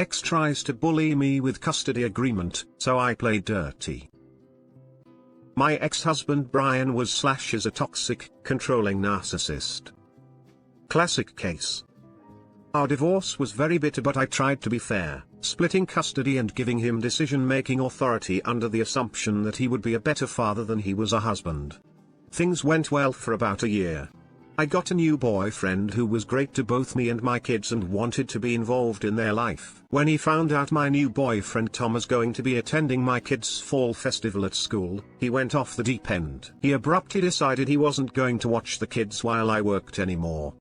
Ex tries to bully me with custody agreement, so I play dirty. My ex-husband Brian was/is a toxic, controlling narcissist. Classic case. Our divorce was very bitter, but I tried to be fair, splitting custody and giving him decision-making authority under the assumption that he would be a better father than he was a husband. Things went well for about a year. I got a new boyfriend who was great to both me and my kids and wanted to be involved in their life. When he found out my new boyfriend Tom was going to be attending my kids' fall festival at school, he went off the deep end. He abruptly decided he wasn't going to watch the kids while I worked anymore.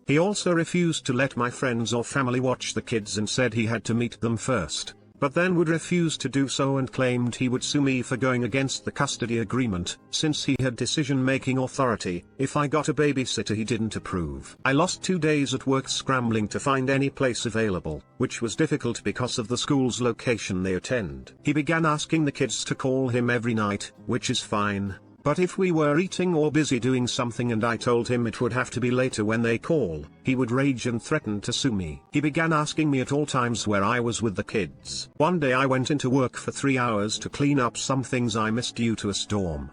He also refused to let my friends or family watch the kids and said he had to meet them first, but then would refuse to do so and claimed he would sue me for going against the custody agreement, since he had decision-making authority. If I got a babysitter he didn't approve. I lost 2 days at work scrambling to find any place available, which was difficult because of the school's location they attend. He began asking the kids to call him every night, which is fine. But if we were eating or busy doing something and I told him it would have to be later when they call, he would rage and threaten to sue me. He began asking me at all times where I was with the kids. One day I went into work for 3 hours to clean up some things I missed due to a storm.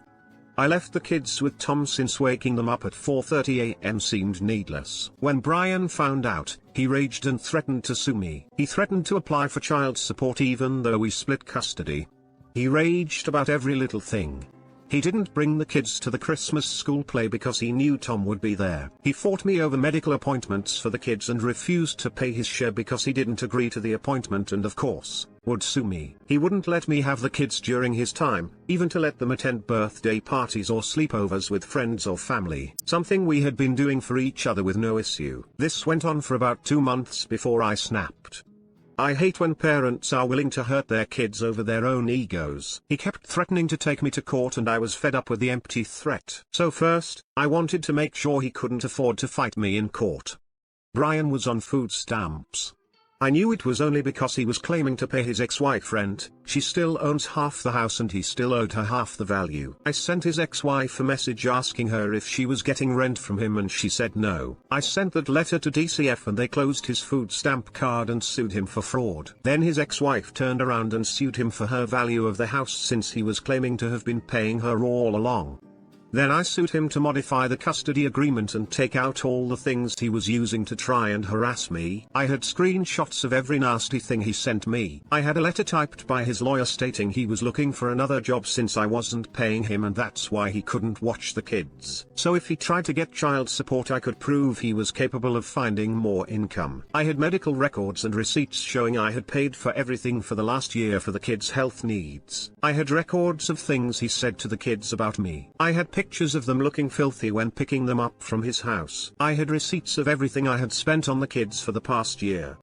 I left the kids with Tom since waking them up at 4:30 a.m. seemed needless. When Brian found out, he raged and threatened to sue me. He threatened to apply for child support even though we split custody. He raged about every little thing. He didn't bring the kids to the Christmas school play because he knew Tom would be there. He fought me over medical appointments for the kids and refused to pay his share because he didn't agree to the appointment and of course, would sue me. He wouldn't let me have the kids during his time, even to let them attend birthday parties or sleepovers with friends or family. Something we had been doing for each other with no issue. This went on for about 2 months before I snapped. I hate when parents are willing to hurt their kids over their own egos. He kept threatening to take me to court and I was fed up with the empty threat. So first, I wanted to make sure he couldn't afford to fight me in court. Brian was on food stamps. I knew it was only because he was claiming to pay his ex-wife rent. She still owns half the house and he still owed her half the value. I sent his ex-wife a message asking her if she was getting rent from him and she said no. I sent that letter to DCF and they closed his food stamp card and sued him for fraud. Then his ex-wife turned around and sued him for her value of the house since he was claiming to have been paying her all along. Then I sued him to modify the custody agreement and take out all the things he was using to try and harass me. I had screenshots of every nasty thing he sent me. I had a letter typed by his lawyer stating he was looking for another job since I wasn't paying him and that's why he couldn't watch the kids. So if he tried to get child support I could prove he was capable of finding more income. I had medical records and receipts showing I had paid for everything for the last year for the kids' health needs. I had records of things he said to the kids about me. I had pictures of them looking filthy when picking them up from his house. I had receipts of everything I had spent on the kids for the past year.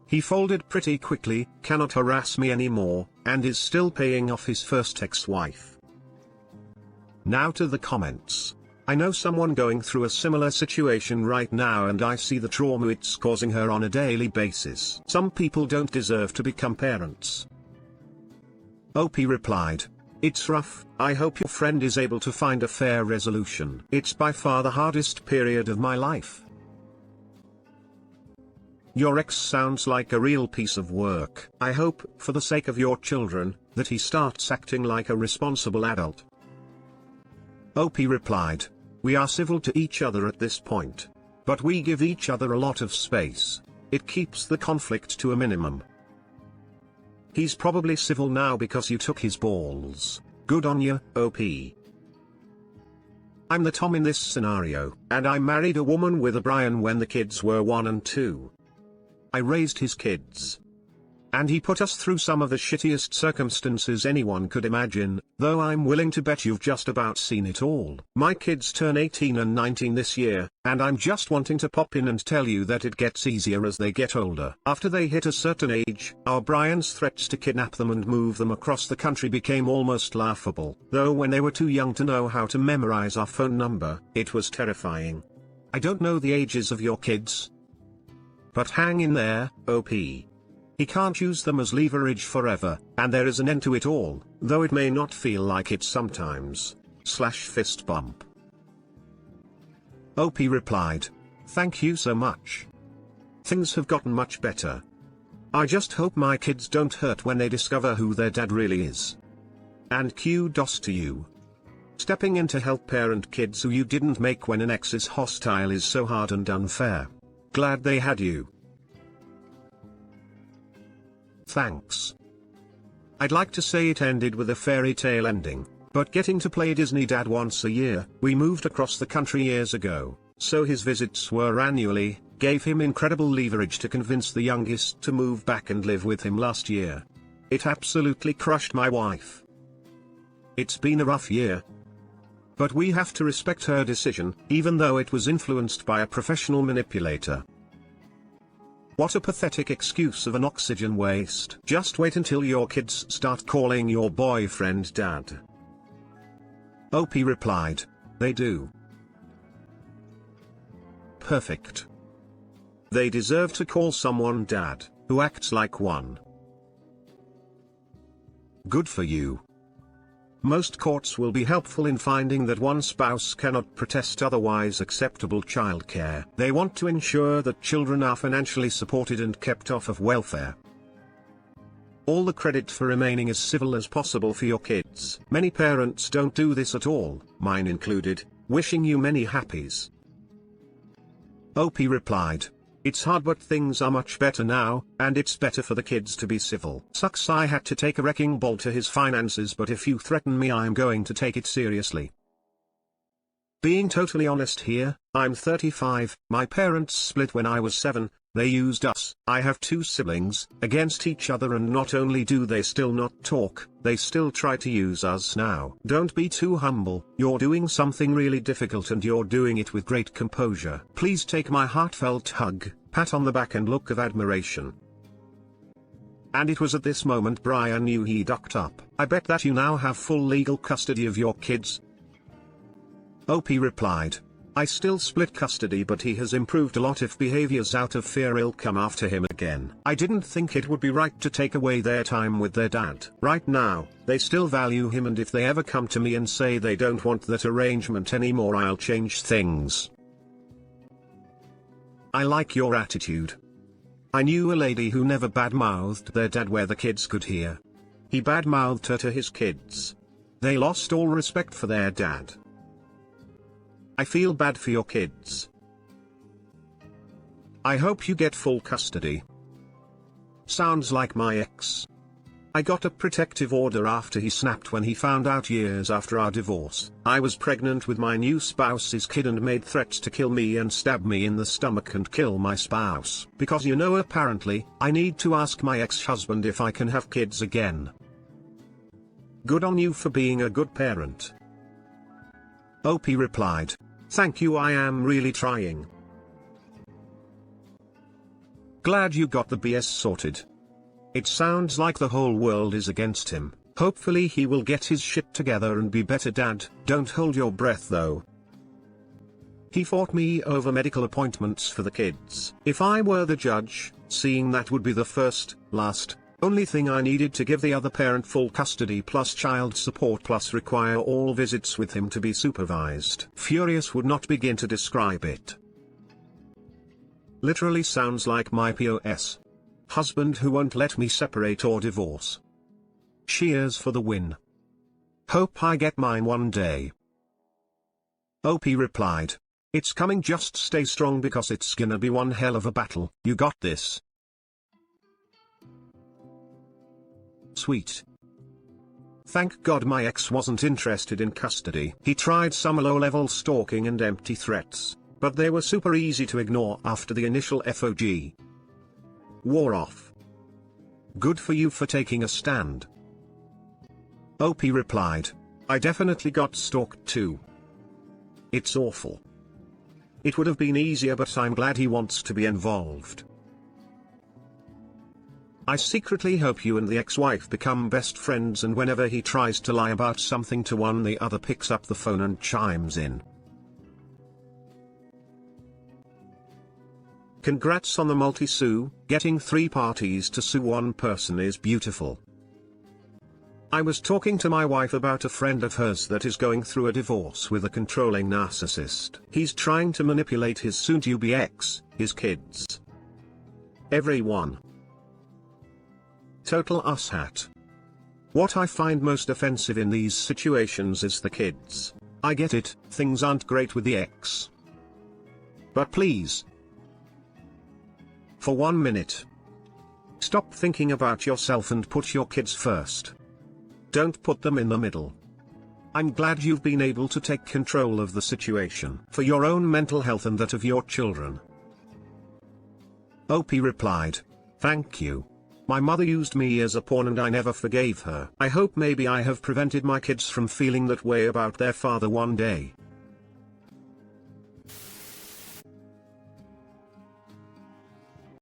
He folded pretty quickly, cannot harass me anymore, and is still paying off his first ex-wife. Now to the comments. I know someone going through a similar situation right now and I see the trauma it's causing her on a daily basis. Some people don't deserve to become parents. OP replied, "It's rough. I hope your friend is able to find a fair resolution. It's by far the hardest period of my life. Your ex sounds like a real piece of work. I hope, for the sake of your children, that he starts acting like a responsible adult." OP replied, "We are civil to each other at this point. But we give each other a lot of space. It keeps the conflict to a minimum. He's probably civil now because you took his balls. Good on ya, OP. I'm the Tom in this scenario, and I married a woman with a Brian when the kids were 1 and 2. I raised his kids. And he put us through some of the shittiest circumstances anyone could imagine, though I'm willing to bet you've just about seen it all. My kids turn 18 and 19 this year, and I'm just wanting to pop in and tell you that it gets easier as they get older. After they hit a certain age, our Brian's threats to kidnap them and move them across the country became almost laughable, though when they were too young to know how to memorize our phone number, it was terrifying. I don't know the ages of your kids, but hang in there, OP. He can't use them as leverage forever, and there is an end to it all, though it may not feel like it sometimes. /fist bump. OP replied, "Thank you so much. Things have gotten much better. I just hope my kids don't hurt when they discover who their dad really is. And kudos to you. Stepping in to help parent kids who you didn't make when an ex is hostile is so hard and unfair. Glad they had you. Thanks. I'd like to say it ended with a fairy tale ending, but getting to play Disney Dad once a year, we moved across the country years ago, so his visits were annually, gave him incredible leverage to convince the youngest to move back and live with him last year. It absolutely crushed my wife. It's been a rough year. But we have to respect her decision, even though it was influenced by a professional manipulator. What a pathetic excuse of an oxygen waste. Just wait until your kids start calling your boyfriend dad. OP replied, they do. Perfect. They deserve to call someone dad, who acts like one. Good for you. Most courts will be helpful in finding that one spouse cannot protest otherwise acceptable childcare. They want to ensure that children are financially supported and kept off of welfare. All the credit for remaining as civil as possible for your kids. Many parents don't do this at all, mine included. Wishing you many happies. OP replied, it's hard but things are much better now, and it's better for the kids to be civil. Sucks I had to take a wrecking ball to his finances, but if you threaten me I'm going to take it seriously. Being totally honest here, I'm 35, my parents split when I was 7, they used us. I have 2 siblings, against each other, and not only do they still not talk, they still try to use us now. Don't be too humble, you're doing something really difficult and you're doing it with great composure. Please take my heartfelt hug, pat on the back and look of admiration. And it was at this moment Brian knew he ducked up. I bet that you now have full legal custody of your kids. OP replied, I still split custody, but he has improved a lot. If behaviors out of fear will come after him again. I didn't think it would be right to take away their time with their dad. Right now, they still value him, and if they ever come to me and say they don't want that arrangement anymore, I'll change things. I like your attitude. I knew a lady who never badmouthed their dad where the kids could hear. He badmouthed her to his kids. They lost all respect for their dad. I feel bad for your kids. I hope you get full custody. Sounds like my ex. I got a protective order after he snapped when he found out years after our divorce. I was pregnant with my new spouse's kid and made threats to kill me and stab me in the stomach and kill my spouse. Because apparently, I need to ask my ex-husband if I can have kids again. Good on you for being a good parent. OP replied, thank you, I am really trying. Glad you got the BS sorted. It sounds like the whole world is against him. Hopefully he will get his shit together and be better dad. Don't hold your breath though. He fought me over medical appointments for the kids. If I were the judge, seeing that would be the first, last, only thing I needed to give the other parent full custody plus child support plus require all visits with him to be supervised. Furious would not begin to describe it. Literally sounds like my POS. Husband who won't let me separate or divorce. Cheers for the win. Hope I get mine one day. OP replied, it's coming, just stay strong because it's gonna be one hell of a battle. You got this. Sweet. Thank God my ex wasn't interested in custody. He tried some low-level stalking and empty threats, but they were super easy to ignore after the initial FOG wore off. Good for you for taking a stand. OP replied, I definitely got stalked too. It's awful. It would have been easier, but I'm glad he wants to be involved. I secretly hope you and the ex-wife become best friends, and whenever he tries to lie about something to one, the other picks up the phone and chimes in. Congrats on the multi-sue. Getting 3 parties to sue one person is beautiful. I was talking to my wife about a friend of hers that is going through a divorce with a controlling narcissist. He's trying to manipulate his soon-to-be ex, his kids, everyone. Total asshat. What I find most offensive in these situations is the kids. I get it, things aren't great with the ex. But please, for 1 minute, stop thinking about yourself and put your kids first. Don't put them in the middle. I'm glad you've been able to take control of the situation for your own mental health and that of your children. OP replied, "Thank you. My mother used me as a pawn and I never forgave her. I hope maybe I have prevented my kids from feeling that way about their father one day."